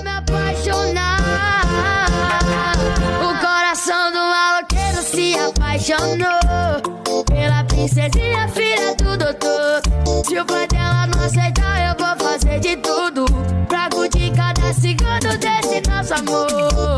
me apaixonar. O coração do maloqueiro se apaixonou pela princesinha, filha do doutor. Se o pai dela não aceitar, eu vou fazer de tudo pra curtir cada segundo desse nosso amor.